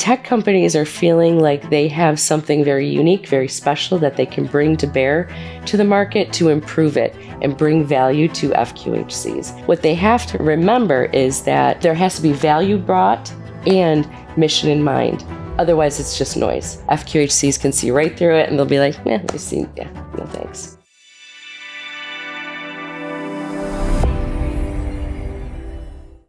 tech companies are feeling like they have something very unique, very special that they can bring to bear to the market to improve it and bring value to FQHCs. What they have to remember is that there has to be value brought and mission in mind. Otherwise, it's just noise. FQHCs can see right through it and they'll be like, I see, no thanks.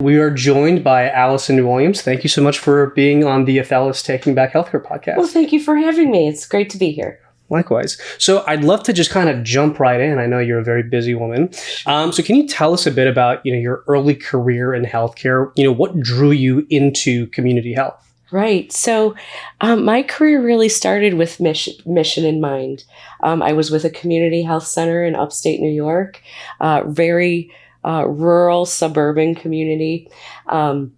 We are joined by Alison Williams. Thank you so much for being on the Athena Taking Back Healthcare podcast. Well, thank you for having me. It's great to be here. Likewise. So I'd love to just kind of jump right in. I know you're a very busy woman. So can you tell us a bit about, your early career in healthcare? What drew you into community health? Right. So my career really started with mission in mind. I was with a community health center in upstate New York, very rural, suburban community. And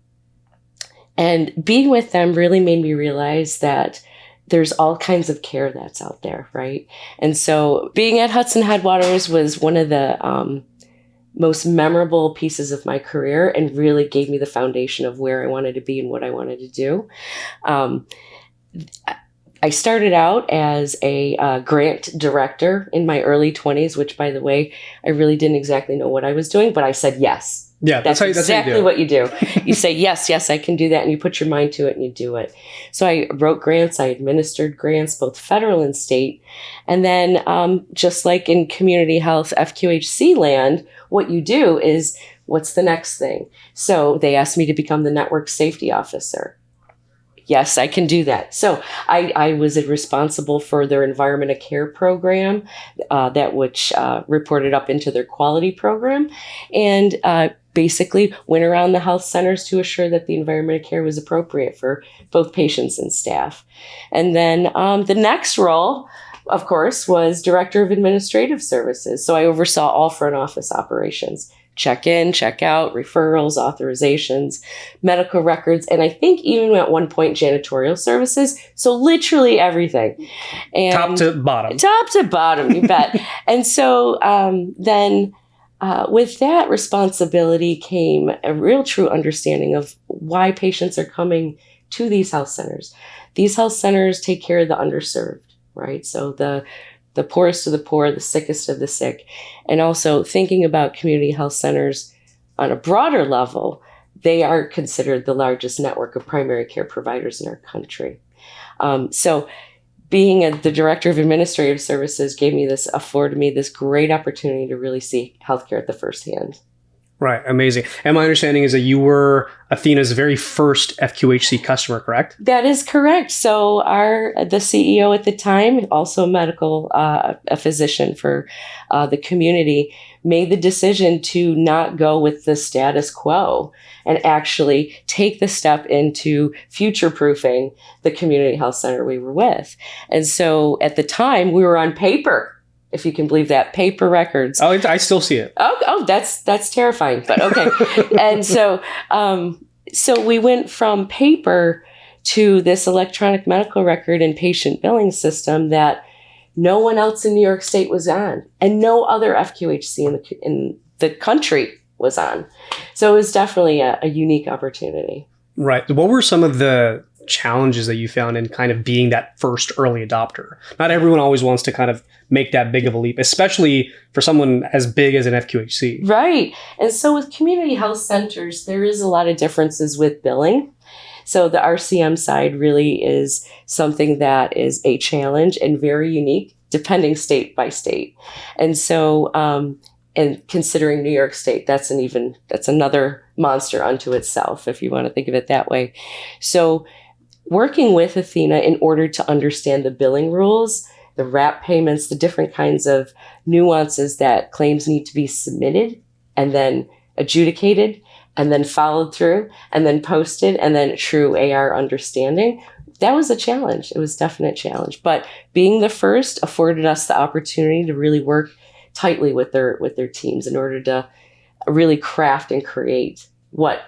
being with them really made me realize that there's all kinds of care that's out there, right? And so being at Hudson Headwaters was one of the most memorable pieces of my career and really gave me the foundation of where I wanted to be and what I wanted to do. I started out as a grant director in my early 20s, which, by the way, I really didn't exactly know what I was doing, but I said yes. Yeah, that's exactly what you do. You say, yes, I can do that. And you put your mind to it and you do it. So I wrote grants. I administered grants, both federal and state. And then just like in community health, FQHC land, what you do is, what's the next thing? So they asked me to become the network safety officer. Yes, I can do that. So I was responsible for their environment of care program, which reported up into their quality program, and basically went around the health centers to assure that the environment of care was appropriate for both patients and staff. And then the next role, of course, was Director of Administrative Services. So I oversaw all front office operations. Check in, check out, referrals, authorizations, medical records, and I think even at one point janitorial services. So literally everything. And top to bottom. Top to bottom, you bet. And so then with that responsibility came a real true understanding of why patients are coming to these health centers. These health centers take care of the underserved, right? So the poorest of the poor, the sickest of the sick. And also thinking about community health centers on a broader level, they are considered the largest network of primary care providers in our country. So being the Director of Administrative Services afforded me this great opportunity to really see healthcare at the first hand. Right. Amazing. And my understanding is that you were Athena's very first FQHC customer, correct? That is correct. So the CEO at the time, also a physician for the community, made the decision to not go with the status quo and actually take the step into future-proofing the community health center we were with. And so at the time, we were on paper. If you can believe that, paper records. Oh, I still see it. Oh, that's terrifying, but okay. And so we went from paper to this electronic medical record and patient billing system that no one else in New York State was on, and no other FQHC in the country was on. So it was definitely a unique opportunity. Right. What were some of the challenges that you found in kind of being that first early adopter? Not everyone always wants to kind of make that big of a leap, especially for someone as big as an FQHC. Right. And so with community health centers, there is a lot of differences with billing. So the RCM side really is something that is a challenge and very unique, depending state by state. And so, and considering New York State, that's another monster unto itself, if you want to think of it that way. So working with Athena in order to understand the billing rules, the wrap payments, the different kinds of nuances that claims need to be submitted and then adjudicated and then followed through and then posted and then true AR understanding, that was a challenge. It was a definite challenge. But being the first afforded us the opportunity to really work tightly with their teams in order to really craft and create what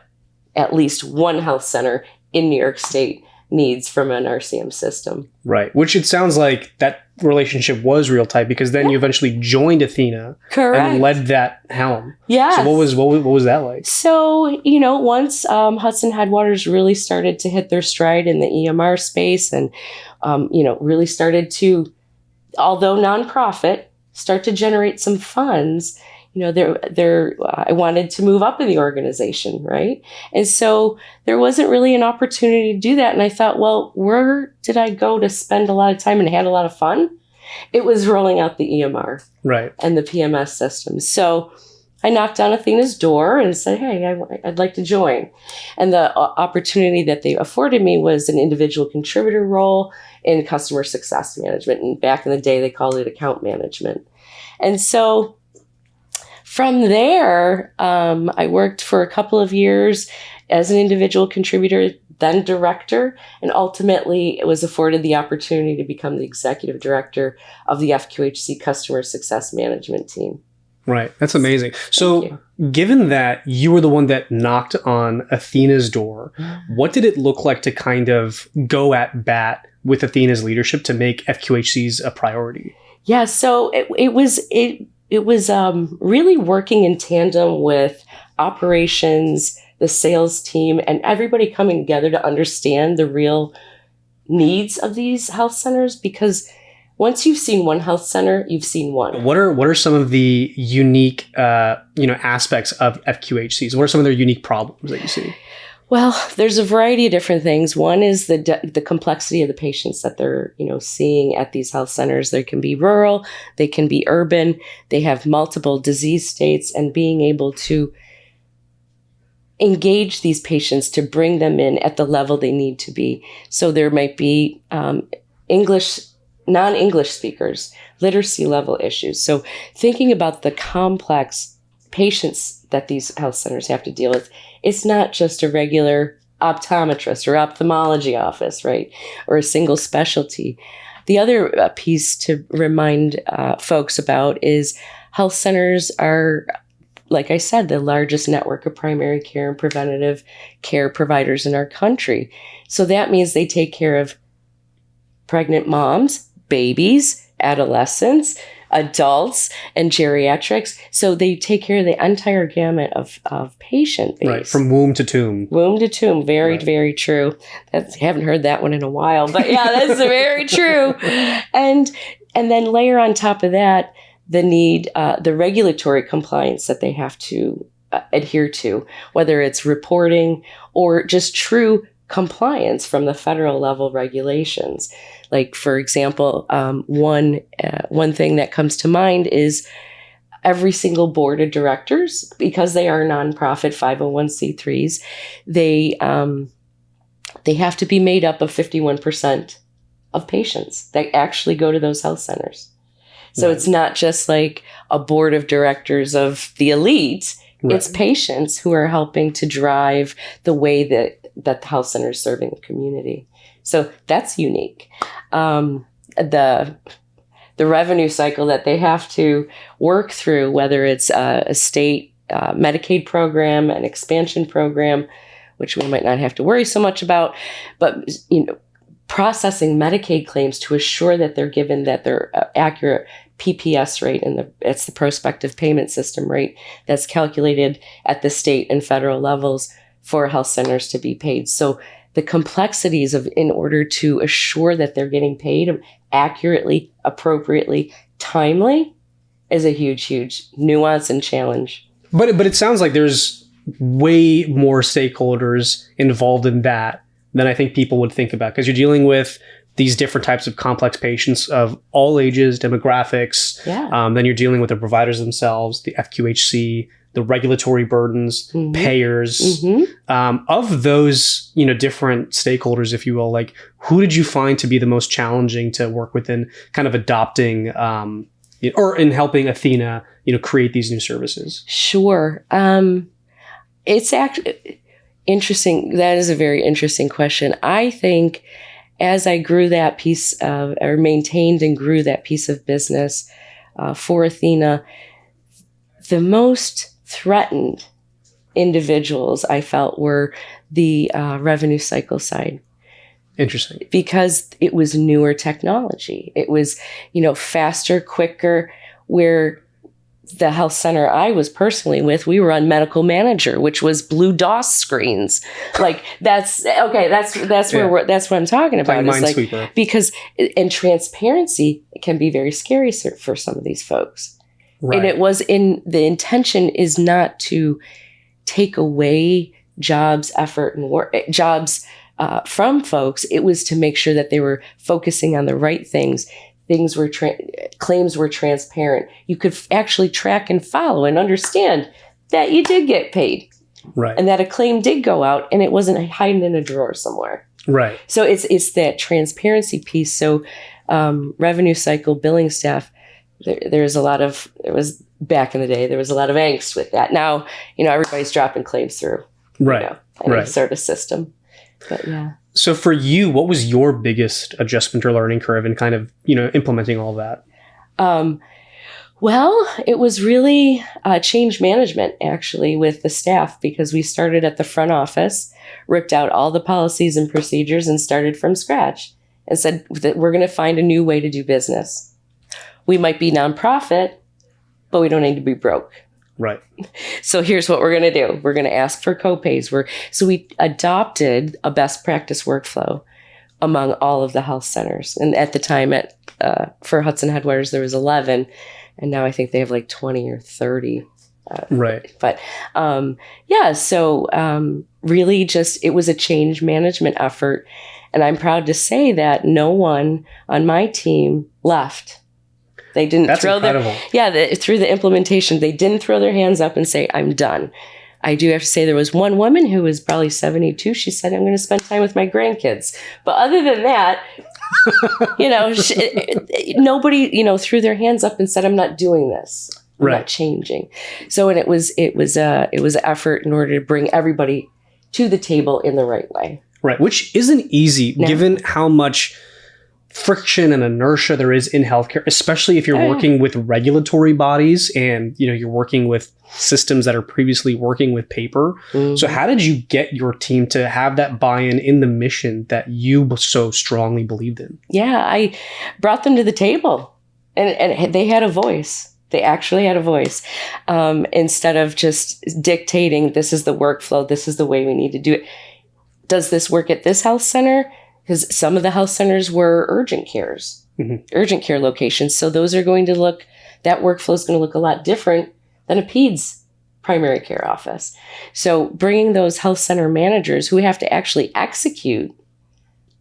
at least one health center in New York State needs from an RCM system. Right. Which it sounds like that relationship was real tight, because then you eventually joined Athena. Correct. And led that helm. Yes. So what was that like? So, once Hudson Headwaters really started to hit their stride in the EMR space and, really started to, although nonprofit, start to generate some funds, I wanted to move up in the organization, right? And so there wasn't really an opportunity to do that. And I thought, well, where did I go to spend a lot of time and had a lot of fun? It was rolling out the EMR, right, and the PMS system. So I knocked on Athena's door and said, hey, I'd like to join. And the opportunity that they afforded me was an individual contributor role in customer success management. And back in the day, they called it account management. And so from there, I worked for a couple of years as an individual contributor, then director, and ultimately it was afforded the opportunity to become the executive director of the FQHC customer success management team. Right. That's amazing. So given that you were the one that knocked on Athena's door, what did it look like to kind of go at bat with Athena's leadership to make FQHCs a priority? Yeah, so it was really working in tandem with operations, the sales team, and everybody coming together to understand the real needs of these health centers, because once you've seen one health center, you've seen one. What are some of the unique aspects of FQHCs? What are some of their unique problems that you see? Well, there's a variety of different things. One is the complexity of the patients that they're seeing at these health centers. They can be rural, they can be urban, they have multiple disease states, and being able to engage these patients to bring them in at the level they need to be. So there might be non-English speakers, literacy level issues. So thinking about the complex patients that these health centers have to deal with, it's not just a regular optometrist or ophthalmology office, right? Or a single specialty. The other piece to remind folks about is health centers are, like I said, the largest network of primary care and preventative care providers in our country. So that means they take care of pregnant moms, babies, adolescents, adults, and geriatrics. So they take care of the entire gamut of patient base. Right, from womb to tomb. Womb to tomb, very, very true. I haven't heard that one in a while, but yeah, that's very true. And then layer on top of that the need, the regulatory compliance that they have to adhere to, whether it's reporting or just true compliance from the federal level regulations. Like, for example, one thing that comes to mind is every single board of directors, because they are nonprofit 501c3s, they have to be made up of 51% of patients that actually go to those health centers. So It's not just like a board of directors of the elite. Right. It's patients who are helping to drive the way that the health center is serving the community. So that's unique. The revenue cycle that they have to work through, whether it's a state Medicaid program, an expansion program, which we might not have to worry so much about, but processing Medicaid claims to assure that they're given that they're accurate PPS rate, and it's the prospective payment system rate that's calculated at the state and federal levels for health centers to be paid. So the complexities of, in order to assure that they're getting paid accurately, appropriately, timely, is a huge, huge nuance and challenge. But it sounds like there's way more stakeholders involved in that than I think people would think about, because you're dealing with these different types of complex patients of all ages, demographics. Yeah. Then you're dealing with the providers themselves, the FQHC, the regulatory burdens, payers. Of those, different stakeholders, if you will, like, who did you find to be the most challenging to work with in kind of adopting or in helping Athena, create these new services? Sure. It's actually interesting. That is a very interesting question. I think as I grew that piece of, or maintained and grew that piece of business for Athena, the most threatened individuals I felt were the revenue cycle side. Interesting. Because it was newer technology. It was, faster, quicker, where the health center I was personally with, we were on medical manager, which was blue DOS screens. Like that's okay. That's where that's what I'm talking about. Like Minesweeper. Because and transparency can be very scary for some of these folks. Right. And the intention is not to take away jobs, effort, and work jobs from folks. It was to make sure that they were focusing on the right things. Things were claims were transparent. You could actually track and follow and understand that you did get paid, right? And that a claim did go out, and it wasn't hiding in a drawer somewhere, right? So it's that transparency piece. So revenue cycle billing staff, there was back in the day there was a lot of angst with that. Now everybody's dropping claims through, right? Any sort of system, but yeah. So for you, what was your biggest adjustment or learning curve in kind of, implementing all that? Well, it was really change management, actually, with the staff, because we started at the front office, ripped out all the policies and procedures and started from scratch and said that we're going to find a new way to do business. We might be nonprofit, but we don't need to be broke. Right. So here's what we're going to do. We're going to ask for copays. So we adopted a best practice workflow among all of the health centers. And at the time for Hudson Headwaters, there was 11. And now I think they have like 20 or 30. Right. But so really just, it was a change management effort. And I'm proud to say that no one on my team left. They didn't through the implementation, they didn't throw their hands up and say, I'm done. I do have to say there was one woman who was probably 72. She said, I'm going to spend time with my grandkids. But other than that, nobody, threw their hands up and said, I'm not doing this. I'm not changing. So, and it was an effort in order to bring everybody to the table in the right way. Right. Which isn't easy given how much friction and inertia there is in healthcare, especially if you're working with regulatory bodies and you're working with systems that are previously working with paper. Mm-hmm. So how did you get your team to have that buy-in in the mission that you so strongly believed in? Yeah, I brought them to the table and they had a voice. They actually had a voice. Instead of just dictating, this is the workflow, this is the way we need to do it. Does this work at this health center? Because some of the health centers were urgent care locations. So those are going to that workflow is going to look a lot different than a PEDS primary care office. So bringing those health center managers who have to actually execute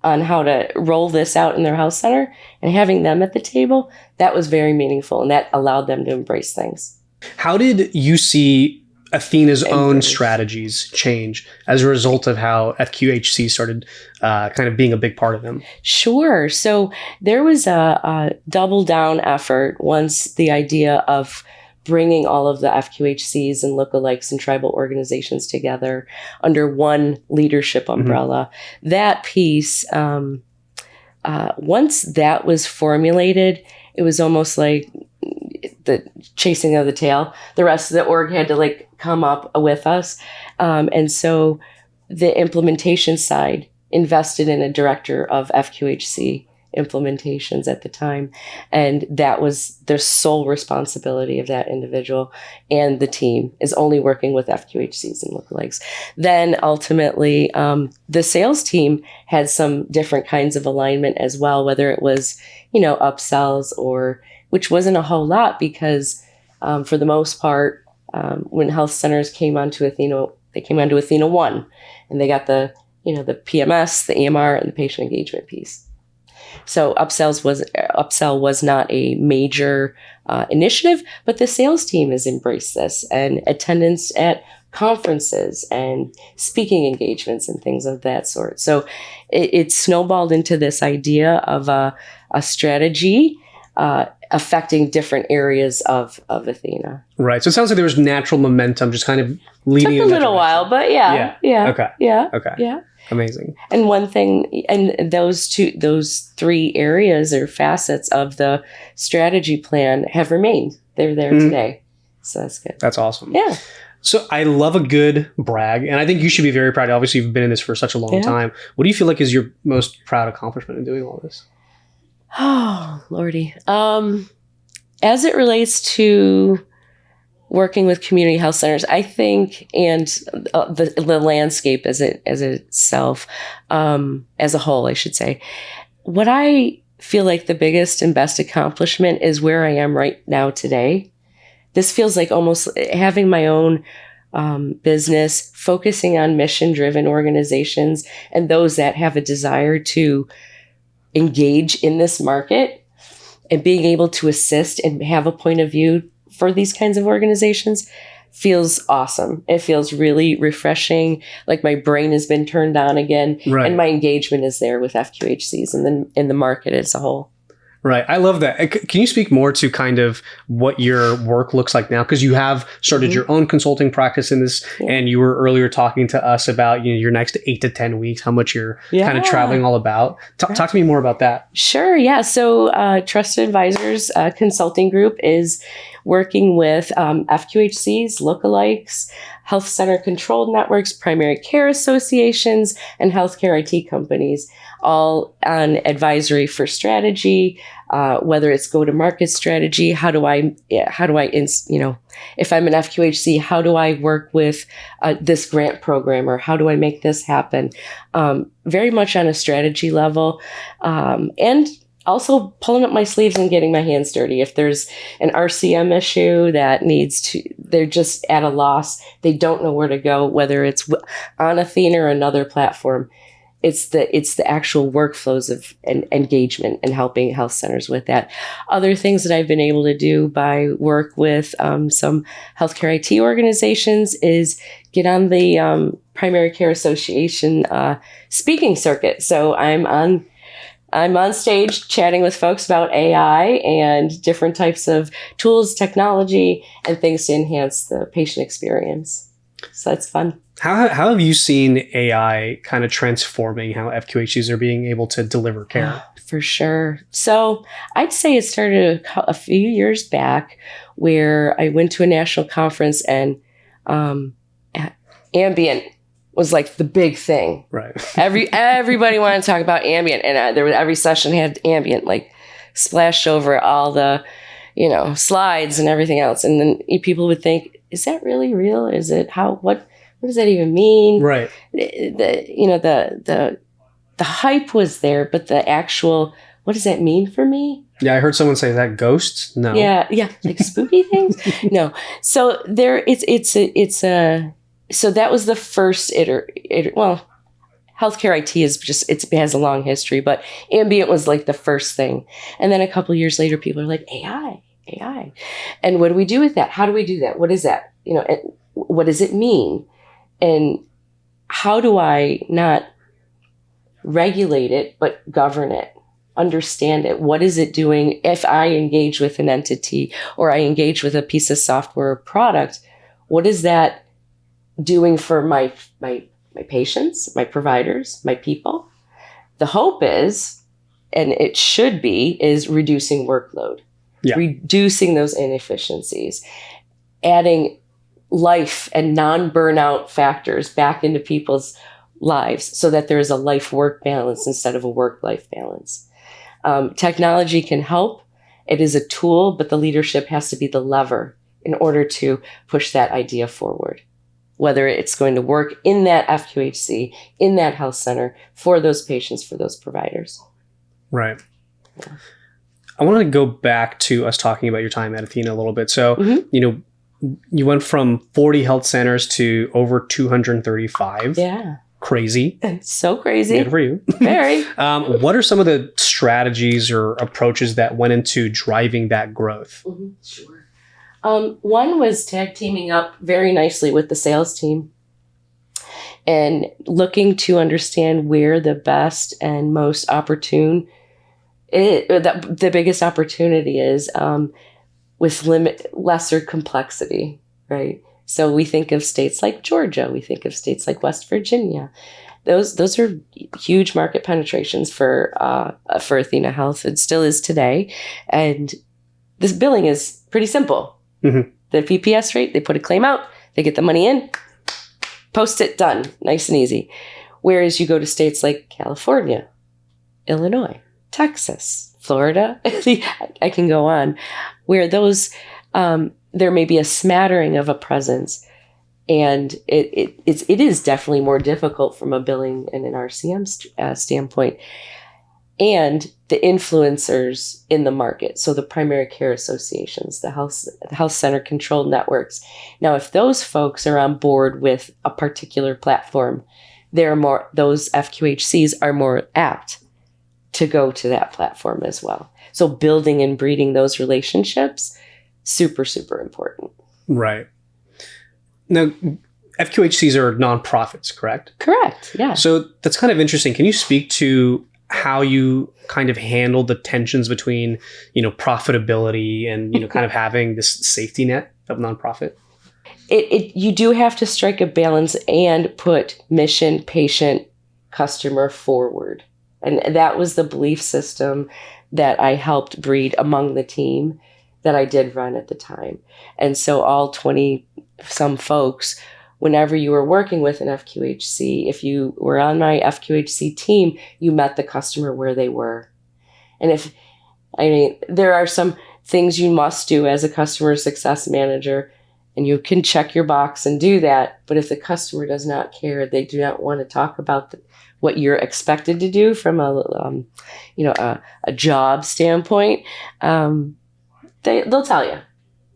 on how to roll this out in their health center and having them at the table, that was very meaningful. And that allowed them to embrace things. How did you see Athena's own strategies change as a result of how FQHC started kind of being a big part of them? Sure. So there was a double down effort once the idea of bringing all of the FQHCs and lookalikes and tribal organizations together under one leadership umbrella. Mm-hmm. That piece, once that was formulated, it was almost like the chasing of the tail. The rest of the org had to come up with us. And so the implementation side invested in a director of FQHC implementations at the time. And that was their sole responsibility of that individual. And the team is only working with FQHCs and lookalikes. Then ultimately, the sales team had some different kinds of alignment as well, whether it was, upsells which wasn't a whole lot because for the most part, when health centers came onto Athena, they came onto Athena 1 and they got the PMS, the EMR, and the patient engagement piece. So upsell was not a major initiative, but the sales team has embraced this, and attendance at conferences and speaking engagements and things of that sort. So it snowballed into this idea of a strategy affecting different areas of Athena. Right. So it sounds like there was natural momentum just kind of leading. Took a little while, but yeah. Okay. Yeah. Okay. Yeah. Amazing. And one thing, and those three areas or facets of the strategy plan have remained. They're there today. So that's good. That's awesome. Yeah. So I love a good brag, and I think you should be very proud. Obviously, you've been in this for such a long time. What do you feel like is your most proud accomplishment in doing all this? Oh, Lordy. As it relates to working with community health centers, I think, and the landscape as itself, as a whole, I should say, what I feel like the biggest and best accomplishment is where I am right now today. This feels like almost having my own business, focusing on mission-driven organizations and those that have a desire to engage in this market, and being able to assist and have a point of view for these kinds of organizations feels awesome. It feels really refreshing. Like my brain has been turned on again, Right. and my engagement is there with FQHCs and then in the market as a whole. Right. I love that. Can you speak more to kind of what your work looks like now? Because you have started your own consulting practice in this, and you were earlier talking to us about your next 8 to 10 weeks, how much you're kind of traveling all about. Talk to me more about that. Sure. Yeah. So Trusted Advisors Consulting Group is working with FQHCs, lookalikes, health center controlled networks, primary care associations, and healthcare IT companies, all on advisory for strategy, whether it's go-to-market strategy. How do I, if I'm an FQHC, how do I work with this grant program, or how do I make this happen? Very much on a strategy level, and also pulling up my sleeves and getting my hands dirty. If there's an RCM issue that they're just at a loss, they don't know where to go, whether it's on Athena or another platform. It's the actual workflows of engagement and helping health centers with that. Other things that I've been able to do by work with some healthcare IT organizations is get on the Primary Care Association speaking circuit. So I'm on stage chatting with folks about AI and different types of tools, technology, and things to enhance the patient experience. So that's fun. How have you seen AI kind of transforming how FQHCs are being able to deliver care? For sure. So I'd say it started a few years back, where I went to a national conference, and ambient was like the big thing. Right. Everybody wanted to talk about ambient, and every session had ambient like splashed over all the, slides and everything else. And then people would think, is that really real? Is it what does that even mean? Right. The hype was there, but the actual, what does that mean for me? Yeah, I heard someone say that ghosts. No. Yeah, like spooky things. No. So so that was the first well, healthcare IT it has a long history, but ambient was like the first thing. And then a couple of years later, people are like, AI. And what do we do with that? How do we do that? What is that? And what does it mean? And how do I not regulate it, but govern it, understand it? What is it doing if I engage with an entity, or I engage with a piece of software or product? What is that doing for my patients, my providers, my people? The hope is, and it should be, is reducing workload, reducing those inefficiencies, adding life and non-burnout factors back into people's lives, so that there is a life-work balance instead of a work-life balance. Technology can help. It is a tool, but the leadership has to be the lever in order to push that idea forward, whether it's going to work in that FQHC, in that health center, for those patients, for those providers. Right. Yeah. I want to go back to us talking about your time at Athena a little bit. So, you went from 40 health centers to over 235. Yeah. Crazy. So crazy. Good for you. Very. What are some of the strategies or approaches that went into driving that growth? Sure. One was tag teaming up very nicely with the sales team and looking to understand where the best and most opportune, the biggest opportunity is, with lesser complexity, right? So we think of states like Georgia, we think of states like West Virginia. Those are huge market penetrations for Athena Health. It still is today, and this billing is pretty simple. Mm-hmm. The PPS rate, they put a claim out, They get the money in, post it, done, nice and easy. Whereas you go to states like California, Illinois, Texas, Florida, I can go on, where those, there may be a smattering of a presence. And it is definitely more difficult from a billing and an RCM standpoint. And the influencers in the market, so the primary care associations, the health center controlled networks. Now, if those folks are on board with a particular platform, those FQHCs are more apt to go to that platform as well. So building and breeding those relationships, super, super important. Right. Now, FQHCs are nonprofits, correct? Correct, yeah. So that's kind of interesting. Can you speak to how you kind of handle the tensions between, profitability and, kind of having this safety net of nonprofit? You do have to strike a balance and put mission, patient, customer forward. And that was the belief system that I helped breed among the team that I did run at the time. And so all 20 some folks, whenever you were working with an FQHC, if you were on my FQHC team, you met the customer where they were. And there are some things you must do as a customer success manager, and you can check your box and do that. But if the customer does not care, they do not want to talk about what you're expected to do from a job standpoint, they'll tell you.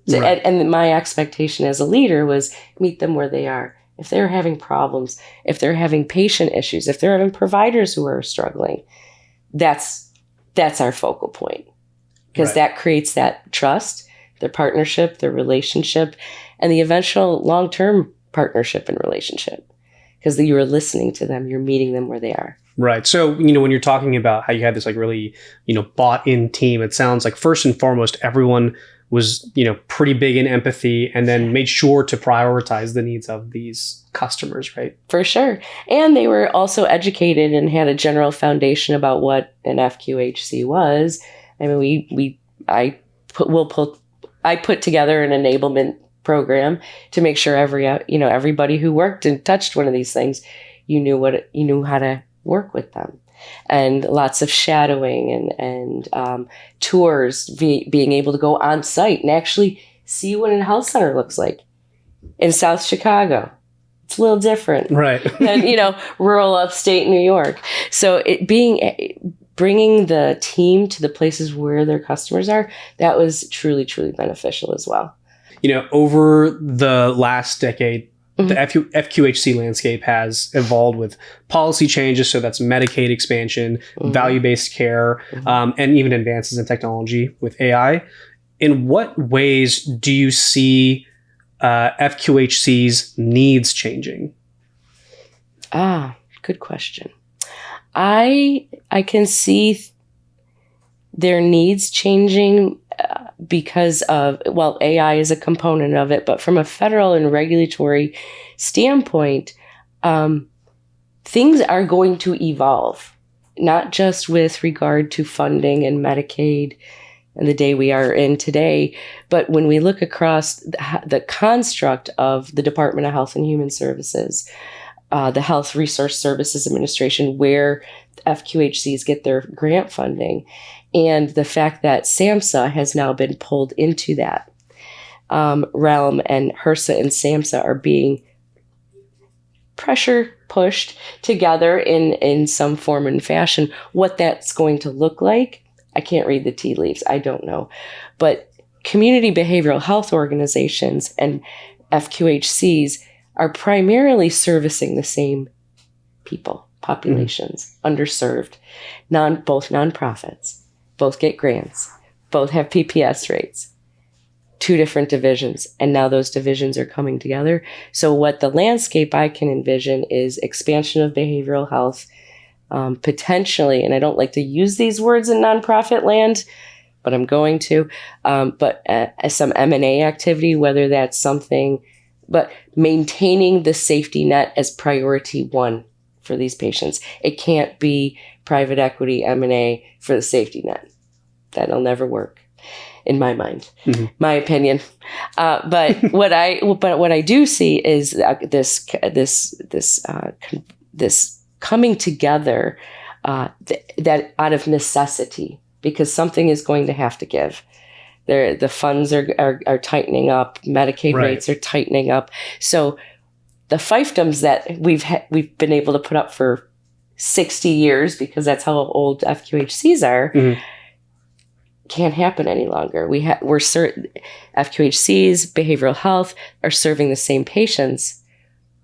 So, right. And my expectation as a leader was meet them where they are. If they're having problems, if they're having patient issues, if they're having providers who are struggling, that's our focal point, because that creates that trust, their partnership, their relationship, and the eventual long-term partnership and relationship, because you are listening to them, you're meeting them where they are. Right. So, when you're talking about how you had this really, bought in team, it sounds like first and foremost, everyone was, pretty big in empathy and then made sure to prioritize the needs of these customers, right? For sure. And they were also educated and had a general foundation about what an FQHC was. I mean, I put together an enablement program to make sure everybody who worked and touched one of these things, you knew how to work with them. And lots of shadowing and tours, being able to go on site and actually see what a health center looks like in South Chicago. It's a little different, right, than rural upstate New York. So bringing the team to the places where their customers are, that was truly, truly beneficial as well. Over the last decade, the FQHC landscape has evolved with policy changes. So that's Medicaid expansion, value-based care, and even advances in technology with AI. In what ways do you see FQHC's needs changing? Good question. I can see their needs changing because of, AI is a component of it, but from a federal and regulatory standpoint, things are going to evolve, not just with regard to funding and Medicaid and the day we are in today, but when we look across the construct of the Department of Health and Human Services, the Health Resource Services Administration, where FQHCs get their grant funding, and the fact that SAMHSA has now been pulled into that realm, and HRSA and SAMHSA are being pressure pushed together in some form and fashion. What that's going to look like, I can't read the tea leaves. I don't know. But community behavioral health organizations and FQHCs are primarily servicing the same people, populations, underserved, both nonprofits, both get grants, both have PPS rates, 2 different divisions, and now those divisions are coming together. So what the landscape I can envision is expansion of behavioral health, potentially, and I don't like to use these words in nonprofit land, but I'm going to, but some M&A activity, whether that's something, but maintaining the safety net as priority 1 for these patients. It can't be private equity M&A for the safety net. That'll never work. in my mind, my opinion. But what I do see is this coming together that out of necessity, because something is going to have to give. The funds are tightening up, Medicaid rates are tightening up. So the fiefdoms that we've been able to put up for 60 years, because that's how old FQHCs are, can't happen any longer. We're certain FQHCs, behavioral health, are serving the same patients.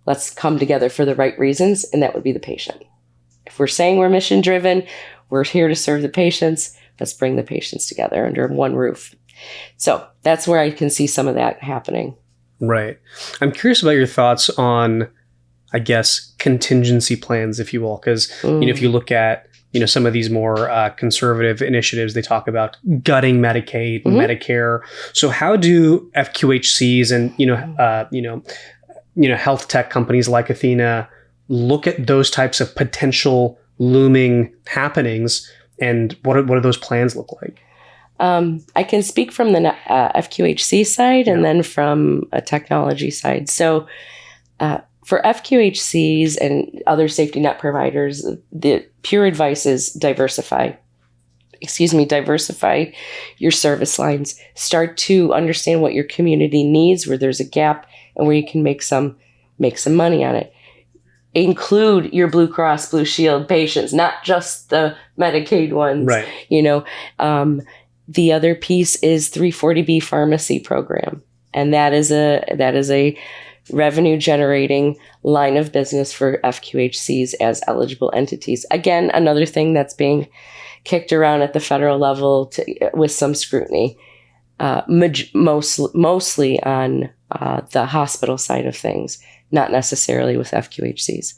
Let's come together for the right reasons, and that would be the patient. If we're saying we're mission driven, we're here to serve the patients. Let's bring the patients together under one roof. So that's where I can see some of that happening. Right. I'm curious about your thoughts on, I guess, contingency plans, if you will, because if you look at some of these more conservative initiatives, they talk about gutting Medicaid, Medicare. So how do FQHCs and health tech companies like Athena look at those types of potential looming happenings, and what do those plans look like? I can speak from the FQHC side and then from a technology side. So for FQHCs and other safety net providers, the pure advice is diversify your service lines. Start to understand what your community needs, where there's a gap, and where you can make some money on it. Include your Blue Cross Blue Shield patients, not just the Medicaid ones. Right. The other piece is 340B pharmacy program, and that is a revenue generating line of business for FQHCs as eligible entities. Again, another thing that's being kicked around at the federal level with some scrutiny, mostly on the hospital side of things, not necessarily with FQHCs,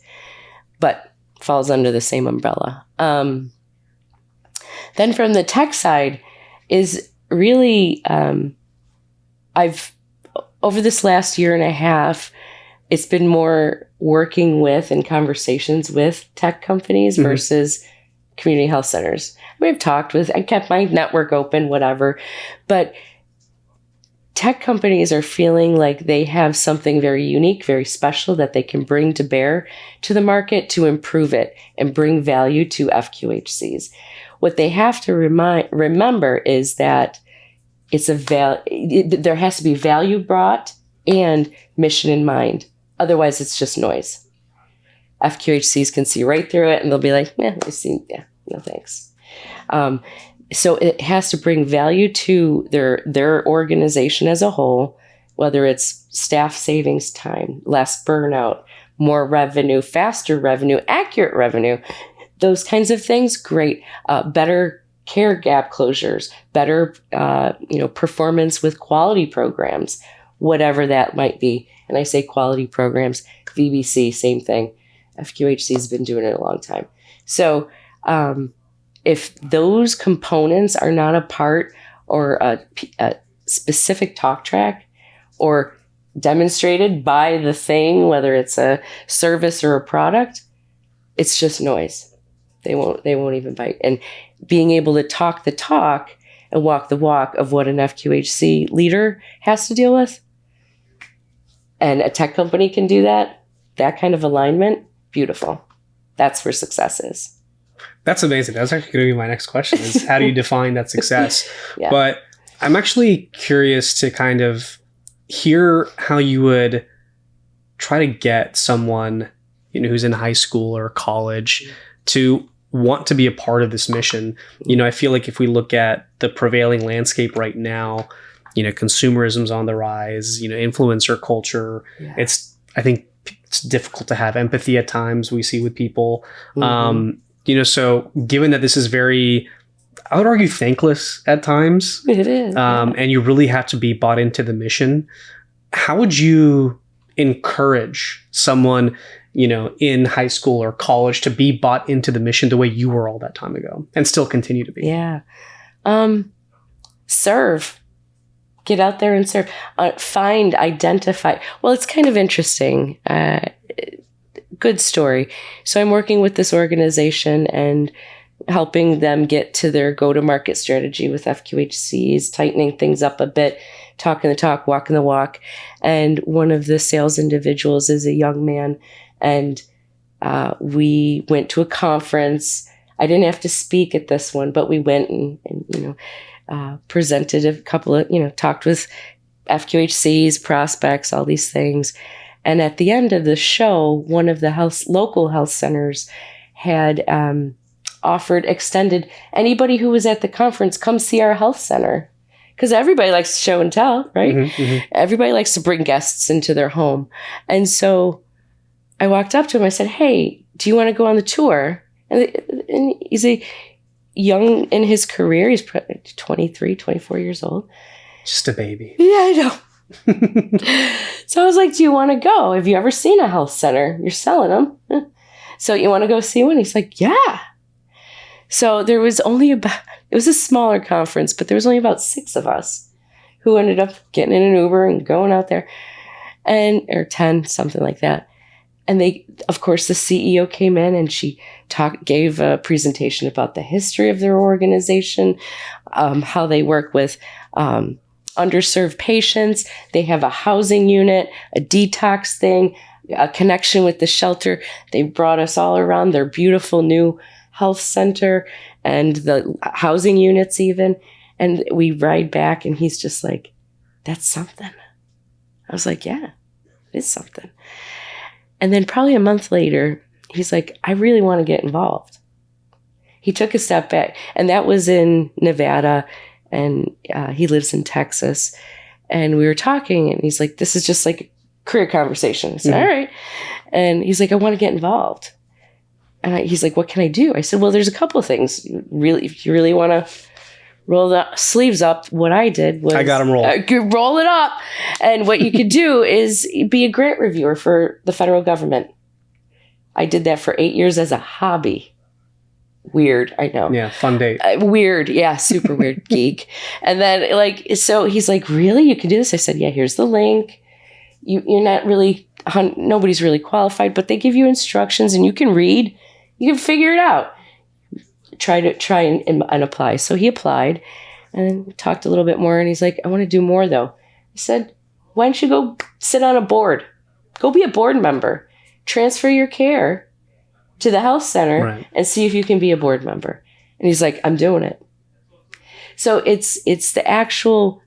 but falls under the same umbrella. Then from the tech side is really, over this last year and a half, it's been more working with and conversations with tech companies versus community health centers. I kept my network open, whatever, but tech companies are feeling like they have something very unique, very special that they can bring to bear to the market to improve it and bring value to FQHCs. What they have to remember is that there has to be value brought and mission in mind. Otherwise, it's just noise. FQHCs can see right through it, and they'll be like, no thanks. So it has to bring value to their organization as a whole, whether it's staff savings time, less burnout, more revenue, faster revenue, accurate revenue, those kinds of things. Great. Better care gap closures, better performance with quality programs, whatever that might be. And I say quality programs, VBC, same thing. FQHC has been doing it a long time. So if those components are not a part or a specific talk track or demonstrated by the thing, whether it's a service or a product, it's just noise. They won't even bite. And being able to talk the talk and walk the walk of what an FQHC leader has to deal with, and a tech company can do that kind of alignment, beautiful. That's where success is. That's amazing. That's actually going to be my next question, is how do you define that success? Yeah. But I'm actually curious to kind of hear how you would try to get someone, who's in high school or college to want to be a part of this mission. I feel like if we look at the prevailing landscape right now, consumerism's on the rise, influencer culture. Yeah. I think it's difficult to have empathy at times, we see with people. So given that this is very, I would argue, thankless at times. It is. And you really have to be bought into the mission. How would you encourage someone, in high school or college to be bought into the mission the way you were all that time ago and still continue to be? Yeah. Serve. Get out there and serve. Find, identify. Well, it's kind of interesting. Good story. So I'm working with this organization, and helping them get to their go-to-market strategy with FQHCs, tightening things up a bit, talking the talk, walking the walk. And one of the sales individuals is a young man, and we went to a conference. I didn't have to speak at this one, but we went and presented a couple of, talked with FQHCs, prospects, all these things. And at the end of the show, one of the local health centers had offered extended, anybody who was at the conference, come see our health center. Because everybody likes to show and tell, right? Mm-hmm, mm-hmm. Everybody likes to bring guests into their home. And so I walked up to him. I said, hey, do you want to go on the tour? And he's young in his career. He's 23, 24 years old. Just a baby. Yeah, I know. So I was like, do you want to go? Have you ever seen a health center? You're selling them. So you want to go see one? He's like, yeah. So there was it was a smaller conference, but there was only about 6 of us who ended up getting in an Uber and going out there, or 10, something like that. And of course, the CEO came in and she gave a presentation about the history of their organization, how they work with underserved patients. They have a housing unit, a detox thing, a connection with the shelter. They brought us all around their beautiful new health center and the housing units even. And we ride back and he's just like, that's something. I was like, yeah, it is something. And then probably a month later, he's like, I really want to get involved. He took a step back, and that was in Nevada, and he lives in Texas. And we were talking, and he's like, this is just like a career conversation. I said, all right. And he's like, I want to get involved. And he's like, what can I do? I said, well, there's a couple of things. Really, if you really want to roll the sleeves up, what I did was... I got him rolled. Roll it up. And what you could do is be a grant reviewer for the federal government. I did that for 8 years as a hobby. Weird, I know. Yeah, fun date. Weird, yeah, super weird geek. And then, so he's like, really? You can do this? I said, yeah, here's the link. You're not really... Nobody's really qualified, but they give you instructions and you can read. You can figure it out. Try and apply. So he applied and we talked a little bit more, and he's like, I want to do more though. I said, why don't you go sit on a board? Go be a board member. Transfer your care to the health center and see if you can be a board member. And he's like, I'm doing it. So it's the actual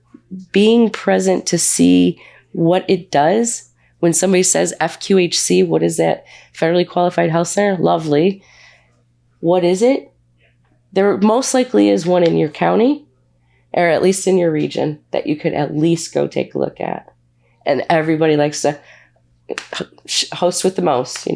being present to see what it does. When somebody says FQHC, what is that? Federally Qualified Health Center? Lovely. What is it? There most likely is one in your county, or at least in your region, that you could at least go take a look at. And everybody likes to host with the most,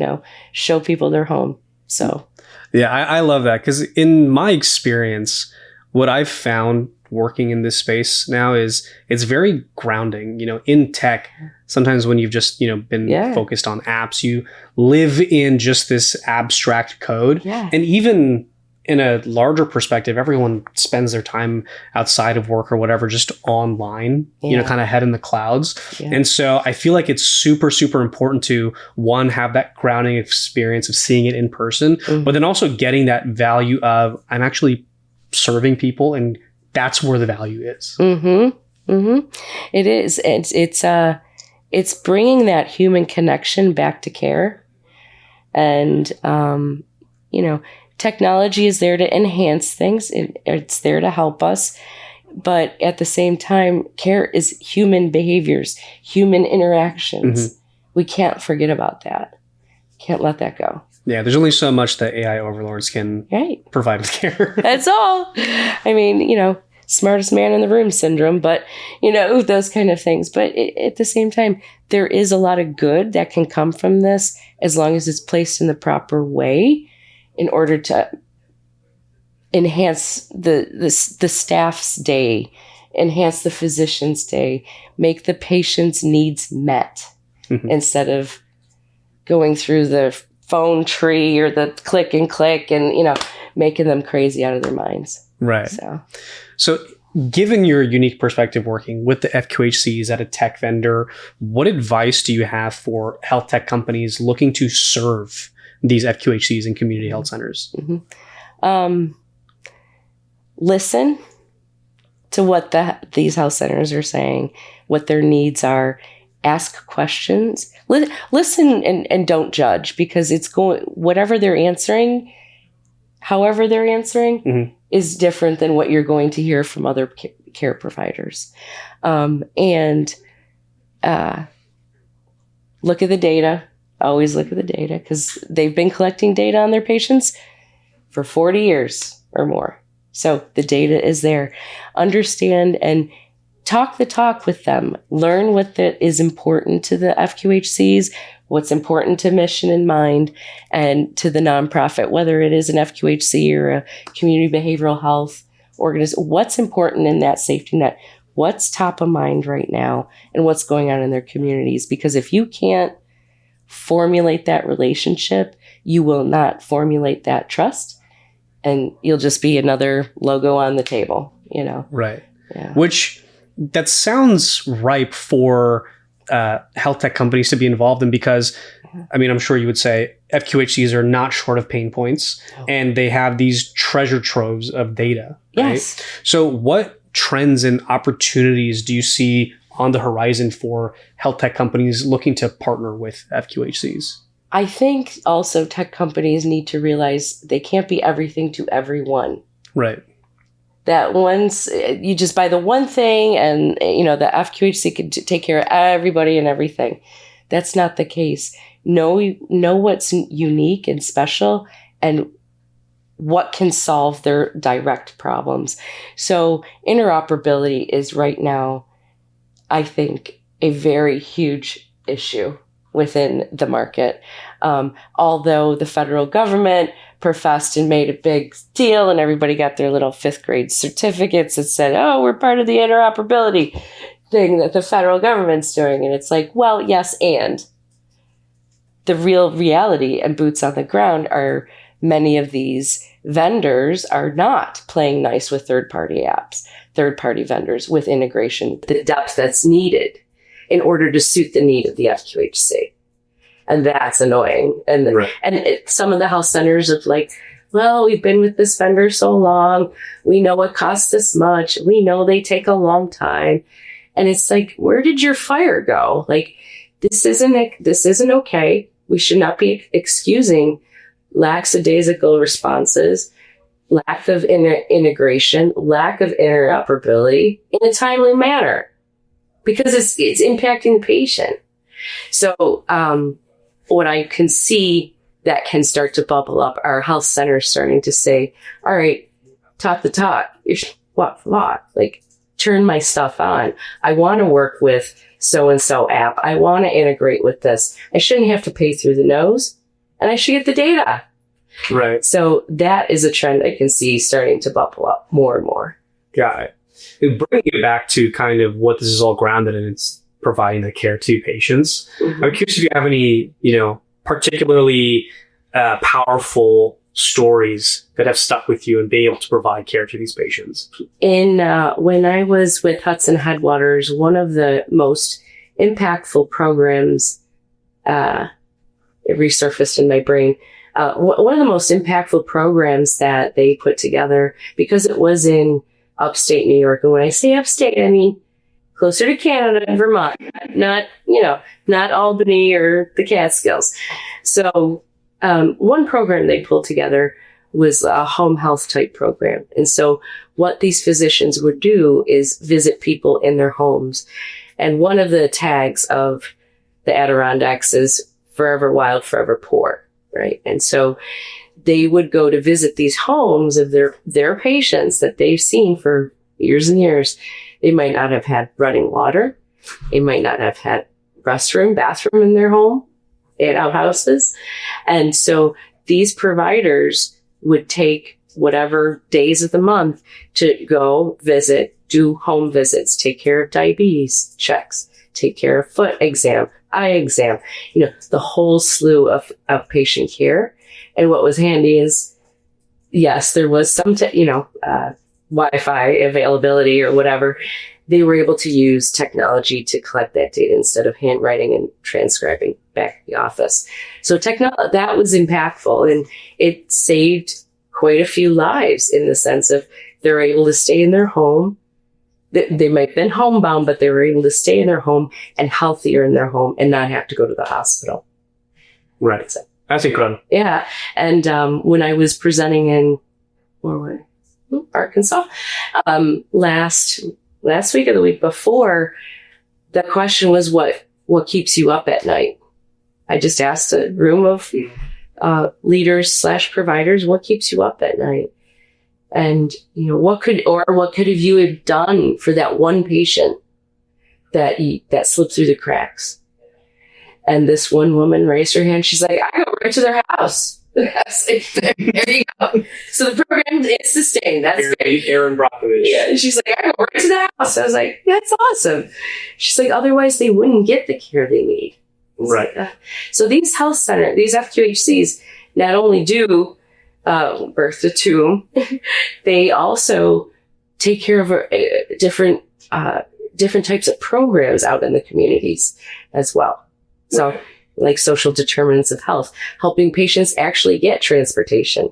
show people their home. So, yeah, I love that, because in my experience, what I've found working in this space now is it's very grounding. In tech, sometimes when you've just been focused on apps, you live in just this abstract code. And even in a larger perspective, everyone spends their time outside of work or whatever just online, kind of head in the clouds. And so I feel like it's super, super important to, one, have that grounding experience of seeing it in person, but then also getting that value of, I'm actually serving people, and that's where the value is. It is. It's bringing that human connection back to care. And, technology is there to enhance things. It's there to help us. But at the same time, care is human behaviors, human interactions. We can't forget about that. Can't let that go. Yeah, there's only so much that AI overlords can provide with care. That's all. I mean, smartest man in the room syndrome, but, those kind of things. But at the same time, there is a lot of good that can come from this as long as it's placed in the proper way, in order to enhance the staff's day, enhance the physician's day, make the patient's needs met, instead of going through the phone tree or the click and making them crazy out of their minds. Right. So given your unique perspective working with the FQHCs at a tech vendor, what advice do you have for health tech companies looking to serve these FQHCs and community health centers? Listen to what these health centers are saying, what their needs are. Ask questions. Listen and don't judge, because it's going, whatever they're answering, however they're answering, is different than what you're going to hear from other care providers. And look at the data. Always look at the data, because they've been collecting data on their patients for 40 years or more. So the data is there. Understand and talk the talk with them. Learn what is important to the FQHCs, what's important to Mission in Mind, and to the nonprofit, whether it is an FQHC or a community behavioral health organization. What's important in that safety net? What's top of mind right now, and what's going on in their communities? Because if you can't formulate that relationship, you will not formulate that trust, and you'll just be another logo on the table, Right. Yeah. Which, that sounds ripe for health tech companies to be involved in, because, I'm sure you would say FQHCs are not short of pain points, and they have these treasure troves of data. Yes. Right? So what trends and opportunities do you see on the horizon for health tech companies looking to partner with FQHCs? I think also tech companies need to realize they can't be everything to everyone. Right. That once you just buy the one thing and, the FQHC can take care of everybody and everything. That's not the case. Know what's unique and special and what can solve their direct problems. So interoperability is right now, I think, a very huge issue within the market. Although the federal government professed and made a big deal, and everybody got their little 5th grade certificates that said, oh, we're part of the interoperability thing that the federal government's doing. And it's like, well, yes, and the real reality and boots on the ground are many of these vendors are not playing nice with third-party apps, third-party vendors with integration, the depth that's needed in order to suit the need of the FQHC. And that's annoying. And right. Some of the health centers are like, well, we've been with this vendor so long. We know it costs this much. We know they take a long time. And it's like, where did your fire go? Like, this isn't okay. We should not be excusing lackadaisical responses, lack of integration, lack of interoperability in a timely manner, because it's impacting the patient. So what I can see that can start to bubble up are health centers starting to say, all right, talk the talk. What? Like, turn my stuff on. I want to work with so-and-so app. I want to integrate with this. I shouldn't have to pay through the nose, and I should get the data. Right. So that is a trend I can see starting to bubble up more and more. Got it. And bringing it back to kind of what this is all grounded in, it's providing the care to patients. Mm-hmm. I'm curious if you have any, particularly powerful stories that have stuck with you and being able to provide care to these patients. When I was with Hudson Headwaters, one of the most impactful programs, it resurfaced in my brain. One of the most impactful programs that they put together, because it was in upstate New York. And when I say upstate, I mean closer to Canada and Vermont, not Albany or the Catskills. So one program they pulled together was a home health type program. And so what these physicians would do is visit people in their homes. And one of the tags of the Adirondacks is forever wild, forever poor, right? And so they would go to visit these homes of their patients that they've seen for years and years. They might not have had running water. They might not have had bathroom in their home and outhouses. And so these providers would take whatever days of the month to go visit, do home visits, take care of diabetes checks, take care of foot exam, eye exam, the whole slew of patient care. And what was handy is, yes, there was some, Wi-Fi availability or whatever. They were able to use technology to collect that data instead of handwriting and transcribing back in the office. So that was impactful, and it saved quite a few lives in the sense of they're able to stay in their home. They might have been homebound, but they were able to stay in their home and healthier in their home and not have to go to the hospital. Right. That's incredible. Yeah. And when I was presenting in Arkansas last week or the week before, the question was, what keeps you up at night? I just asked a room of leaders / providers, what keeps you up at night? And, what could have you have done for that one patient that slipped through the cracks? And this one woman raised her hand. She's like, I go right to their house. There you go. So the program is sustained. That's great. Erin Brockovich. Yeah. She's like, I go right to the house. I was like, that's awesome. She's like, otherwise they wouldn't get the care they need. Right. So these health centers, these FQHCs, not only do birth to tomb, they also take care of different types of programs out in the communities as well. So, like social determinants of health, helping patients actually get transportation,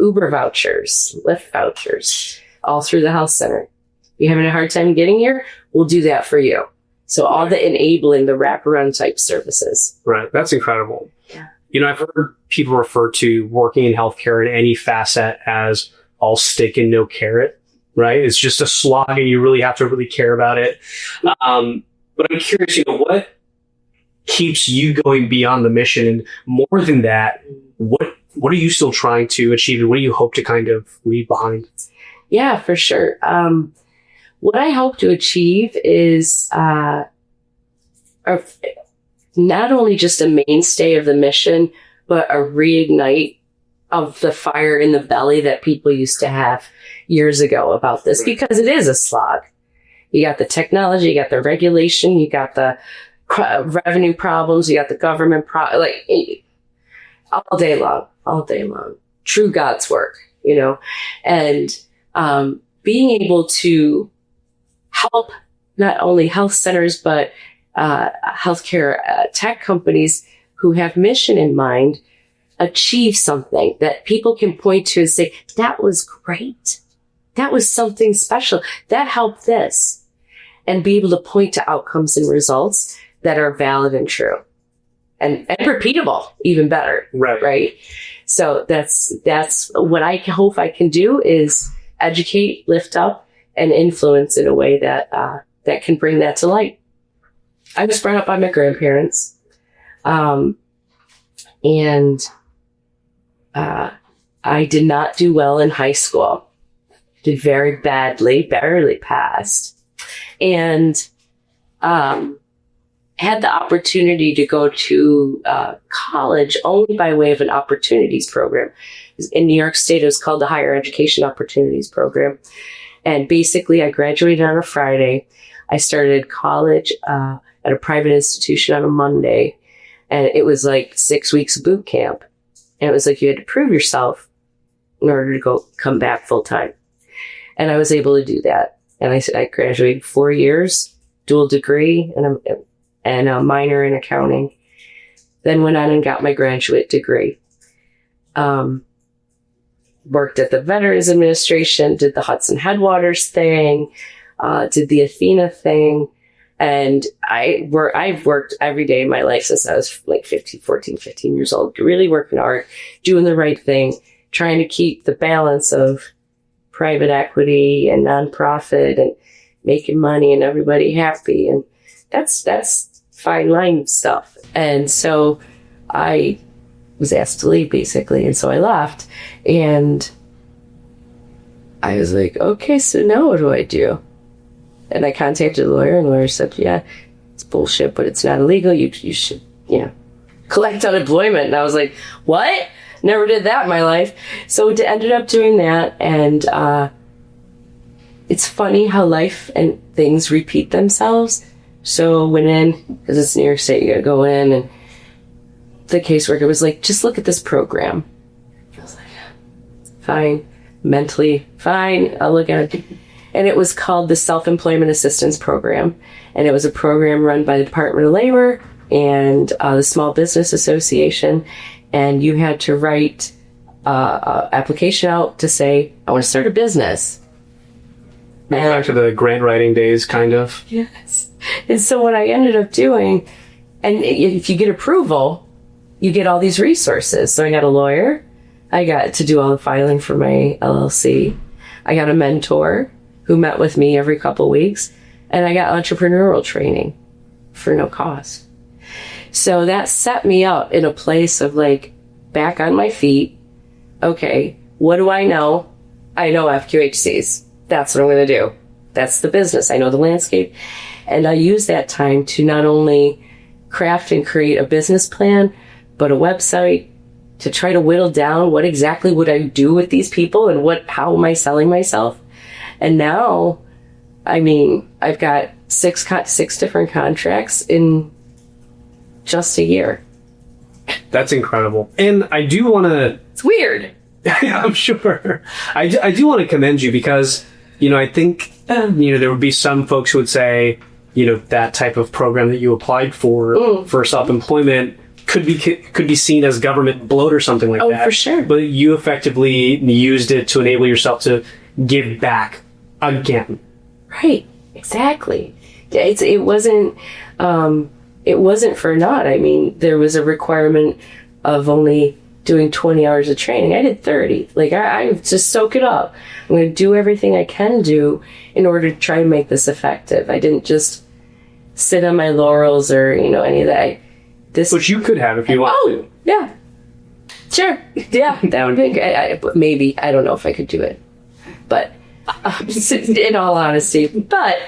Uber vouchers, Lyft vouchers, all through the health center. If you're having a hard time getting here, we'll do that for you. So all the enabling, the wraparound type services. Right. That's incredible. Yeah. I've heard people refer to working in healthcare in any facet as all stick and no carrot, right? It's just a slog and you really have to really care about it. But I'm curious, what keeps you going beyond the mission? And more than that, what are you still trying to achieve? And what do you hope to kind of leave behind? Yeah, for sure. What I hope to achieve is not only just a mainstay of the mission, but a reignite of the fire in the belly that people used to have years ago about this, because it is a slog. You got the technology, you got the regulation, you got the revenue problems, you got the government all day long. True God's work, and being able to help not only health centers, but healthcare tech companies who have mission in mind achieve something that people can point to and say, that was great. That was something special. That helped this. And be able to point to outcomes and results that are valid and true. And repeatable, even better. Right. So that's what I hope I can do, is educate, lift up, and influence in a way that can bring that to light. I was brought up by my grandparents, and I did not do well in high school. Did very badly, barely passed, and had the opportunity to go to college only by way of an opportunities program. In New York State, it was called the Higher Education Opportunities Program. And basically, I graduated on a Friday. I started college at a private institution on a Monday. And it was like 6 weeks of boot camp. And it was like you had to prove yourself in order to come back full time. And I was able to do that. And I graduated 4 years, dual degree, and a minor in accounting. Then went on and got my graduate degree. Worked at the Veterans Administration, did the Hudson Headwaters thing, did the Athena thing. And I've worked every day of my life since I was like 15 years old, really working hard, doing the right thing, trying to keep the balance of private equity and nonprofit and making money and everybody happy. And that's fine line stuff. And so I was asked to leave, basically. And so I left. And I was like, okay, so now what do I do? And I contacted the lawyer, and the lawyer said, yeah, it's bullshit, but it's not illegal. You should, collect unemployment. And I was like, what? Never did that in my life. So I ended up doing that. And it's funny how life and things repeat themselves. So went in, because it's New York State, you gotta go in, and the caseworker was like, just look at this program. I was like, fine, mentally fine, I'll look at it. And it was called the Self-Employment Assistance Program. And it was a program run by the Department of Labor and the Small Business Association. And you had to write application out to say, I want to start a business. Back to the grant writing days, kind of. Yes. And so what I ended up doing, and if you get approval, you get all these resources. So I got a lawyer. I got to do all the filing for my LLC. I got a mentor who met with me every couple weeks. And I got entrepreneurial training for no cost. So that set me up in a place of like, back on my feet. Okay, what do I know? I know FQHCs. That's what I'm going to do. That's the business. I know the landscape. And I use that time to not only craft and create a business plan, but a website to try to whittle down what exactly would I do with these people and how am I selling myself? And now, I mean, I've got six different contracts in just a year. That's incredible. And I do want to... It's weird. Yeah, I'm sure. I do want to commend you because, I think, there would be some folks who would say, that type of program that you applied for self-employment could be seen as government bloat or something like that. Oh, for sure. But you effectively used it to enable yourself to give back again. Right. Exactly. It wasn't for naught. I mean, there was a requirement of only doing 20 hours of training. I did 30. Like, I just soak it up. I'm going to do everything I can do in order to try to make this effective. I didn't just sit on my laurels or, any of that. Which you could have if you wanted to. Yeah. Sure. Yeah, that would be good. Maybe. I don't know if I could do it. But, in all honesty. But,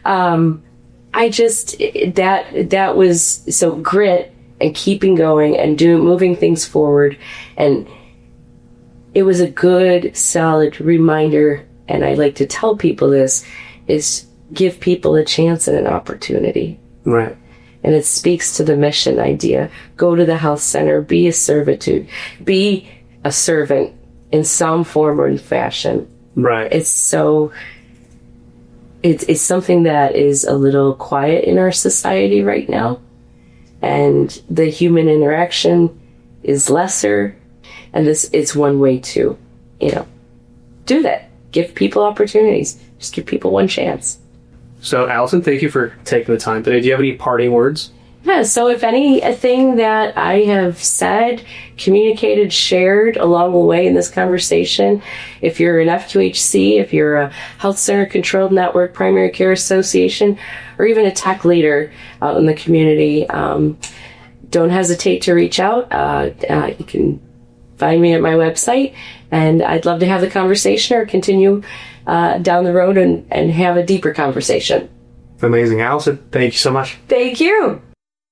I just, that was, so grit and keeping going and moving things forward. And it was a good, solid reminder. And I like to tell people this is give people a chance and an opportunity. Right. And it speaks to the mission idea. Go to the health center, be a servitude, be a servant in some form or fashion. Right. It's something that is a little quiet in our society right now. And the human interaction is lesser. And it's one way to, do that. Give people opportunities. Just give people one chance. So, Alison, thank you for taking the time today. Do you have any parting words? Yeah, so if anything that I have said, communicated, shared along the way in this conversation, if you're an FQHC, if you're a health center controlled network, primary care association, or even a tech leader out in the community, don't hesitate to reach out. You can find me at my website, and I'd love to have the conversation or continue down the road and have a deeper conversation. Amazing. Alison, thank you so much. Thank you.